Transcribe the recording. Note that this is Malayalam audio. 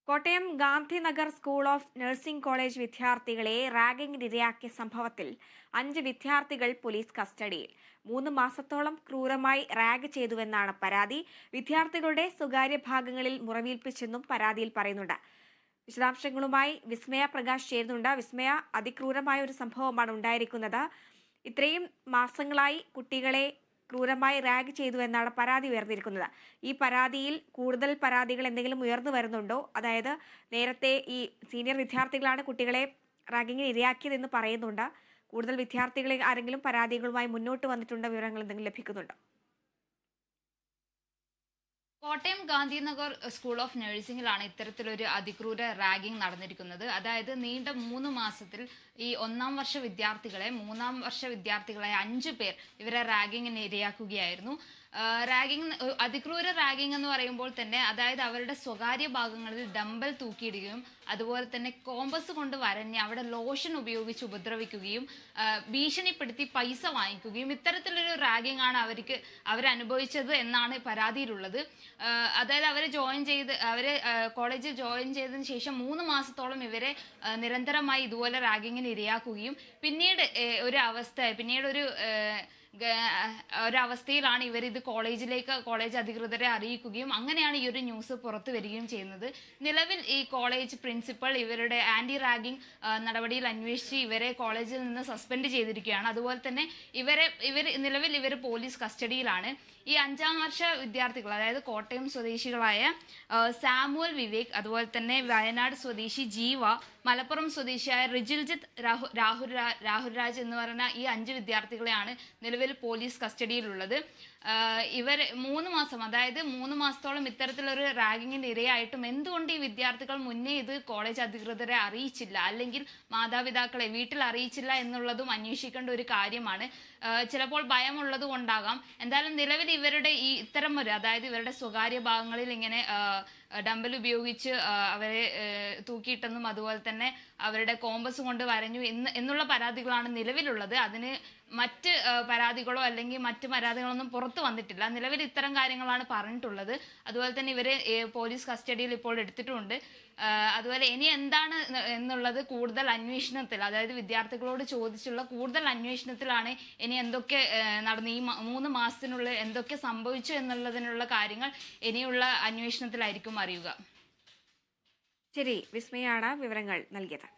Kottayam Gandhinagar school of nursing college വിദ്യാർത്ഥികളെ റാഗിംഗിനിരയാക്കിയ സംഭവത്തിൽ 5 വിദ്യാർത്ഥികൾ പോലീസ് കസ്റ്റഡിയിൽ. 3 മാസത്തോളം ക്രൂരമായി റാഗ് ചെയ്തുവെന്നാണ് പരാതി. വിദ്യാർത്ഥികളുടെ സ്വകാര്യ ഭാഗങ്ങളിൽ മുറിവേൽപ്പിച്ചെന്നും പരാതിയിൽ പറയുന്നുണ്ട്. വിശദാംശങ്ങളുമായി വിസ്മയ പ്രകാശ് ചേരുന്നുണ്ട്. വിസ്മയ, അതിക്രൂരമായ ഒരു സംഭവമാണ് ഉണ്ടായിരിക്കുന്നത്. ഇത്രയും മാസങ്ങളായി കുട്ടികളെ ക്രൂരമായി റാഗ് ചെയ്തു എന്നാണ് പരാതി ഉയർന്നിരിക്കുന്നത്. ഈ പരാതിയിൽ കൂടുതൽ പരാതികൾ എന്തെങ്കിലും ഉയർന്നു വരുന്നുണ്ടോ? അതായത് നേരത്തെ ഈ സീനിയർ വിദ്യാർത്ഥികളാണ് കുട്ടികളെ റാഗിങ്ങിന് ഇരയാക്കിയതെന്ന് പറയുന്നുണ്ട്. കൂടുതൽ വിദ്യാർത്ഥികളെ ആരെങ്കിലും പരാതികളുമായി മുന്നോട്ട് വന്നിട്ടുണ്ടോ? വിവരങ്ങൾ എന്തെങ്കിലും ലഭിക്കുന്നുണ്ടോ? കോട്ടയം ഗാന്ധിനഗർ സ്കൂൾ ഓഫ് നഴ്സിംഗിലാണ് ഇത്തരത്തിലൊരു അതിക്രൂര റാഗിംഗ് നടന്നിരിക്കുന്നത്. അതായത് നീണ്ട 3 മാസത്തിൽ ഈ 1ാം വർഷ വിദ്യാർത്ഥികളെ 3ാം വർഷ വിദ്യാർത്ഥികളായ 5 പേർ ഇവരെ റാഗിങ്ങിന് ഇരയാക്കുകയായിരുന്നു. അതിക്രൂര റാഗിംഗ് എന്ന് പറയുമ്പോൾ തന്നെ അതായത് അവരുടെ സ്വകാര്യ ഭാഗങ്ങളിൽ ഡംബൽ തൂക്കിയിടുകയും അതുപോലെ തന്നെ കോമ്പസ് കൊണ്ട് വരഞ്ഞ് അവിടെ ലോഷൻ ഉപയോഗിച്ച് ഉപദ്രവിക്കുകയും ഭീഷണിപ്പെടുത്തി പൈസ വാങ്ങിക്കുകയും ഇത്തരത്തിലൊരു റാഗിംഗ് ആണ് അവരനുഭവിച്ചത് എന്നാണ് പരാതിയിലുള്ളത്. അതായത് അവരെ കോളേജിൽ ജോയിൻ ചെയ്തതിന് ശേഷം 3 മാസത്തോളം ഇവരെ നിരന്തരമായി ഇതുപോലെ റാഗിങ്ങിന് ഇരയാക്കുകയും പിന്നീട് ഒരവസ്ഥയിലാണ് ഇവരിത് കോളേജ് അധികൃതരെ അറിയിക്കുകയും അങ്ങനെയാണ് ഈ ഒരു ന്യൂസ് പുറത്തു വരികയും ചെയ്യുന്നത്. നിലവിൽ ഈ കോളേജ് പ്രിൻസിപ്പൽ ഇവരുടെ ആന്റി റാഗിംഗ് നടപടിയിൽ അന്വേഷിച്ച് ഇവരെ കോളേജിൽ നിന്ന് സസ്പെൻഡ് ചെയ്തിരിക്കുകയാണ്. അതുപോലെ തന്നെ നിലവിൽ ഇവർ പോലീസ് കസ്റ്റഡിയിലാണ്. ഈ 5ാം വർഷ വിദ്യാർത്ഥികൾ അതായത് കോട്ടയം സ്വദേശികളായ സാമുവൽ വിവേക്, അതുപോലെ തന്നെ വയനാട് സ്വദേശി ജീവ, മലപ്പുറം സ്വദേശിയായ റിജിൽജിത്ത്, രാഹുൽ രാജ് എന്ന് പറയുന്ന ഈ 5 വിദ്യാർത്ഥികളെയാണ് നിലവിൽ പോലീസ് കസ്റ്റഡിയിലുള്ളത്. ഇവർ 3 മാസം അതായത് 3 മാസത്തോളം ഇത്തരത്തിലൊരു റാഗിങ്ങിന് ഇരയായിട്ടും എന്തുകൊണ്ട് ഈ വിദ്യാർത്ഥികൾ മുന്നേ ഇത് കോളേജ് അധികൃതരെ അറിയിച്ചില്ല, അല്ലെങ്കിൽ മാതാപിതാക്കളെ വീട്ടിൽ അറിയിച്ചില്ല എന്നുള്ളതും അന്വേഷിക്കേണ്ട ഒരു കാര്യമാണ്. ചിലപ്പോൾ ഭയമുള്ളത് കൊണ്ടാകാം. എന്തായാലും നിലവിൽ ഇവരുടെ അതായത് ഇവരുടെ സ്വകാര്യ ഭാഗങ്ങളിൽ ഇങ്ങനെ ഡംബൽ ഉപയോഗിച്ച് അവരെ തൂക്കിയിട്ടെന്നും അതുപോലെ തന്നെ അവരുടെ കോമ്പസ് കൊണ്ട് വരഞ്ഞു എന്നുള്ള പരാതികളാണ് നിലവിലുള്ളത്. അതിന് മറ്റ് പരാതികളോ അല്ലെങ്കിൽ മറ്റ് പരാതികളൊന്നും പുറത്തു വന്നിട്ടില്ല. നിലവിൽ ഇത്തരം കാര്യങ്ങളാണ് പറഞ്ഞിട്ടുള്ളത്. അതുപോലെ തന്നെ ഇവരെ പോലീസ് കസ്റ്റഡിയിൽ ഇപ്പോൾ എടുത്തിട്ടുമുണ്ട്. അതുപോലെ ഇനി എന്താണ് എന്നുള്ളത് കൂടുതൽ അന്വേഷണത്തിൽ, അതായത് വിദ്യാർത്ഥികളോട് ചോദിച്ചുള്ള കൂടുതൽ അന്വേഷണത്തിലാണ് ഇനി എന്തൊക്കെ നടന്നു, ഈ 3 മാസത്തിനുള്ളിൽ എന്തൊക്കെ സംഭവിച്ചു എന്നുള്ളതിനുള്ള കാര്യങ്ങൾ ഇനിയുള്ള അന്വേഷണത്തിലായിരിക്കും അറിയുക. ശരി, വിസ്മയാണ് വിവരങ്ങൾ നൽകിയത്.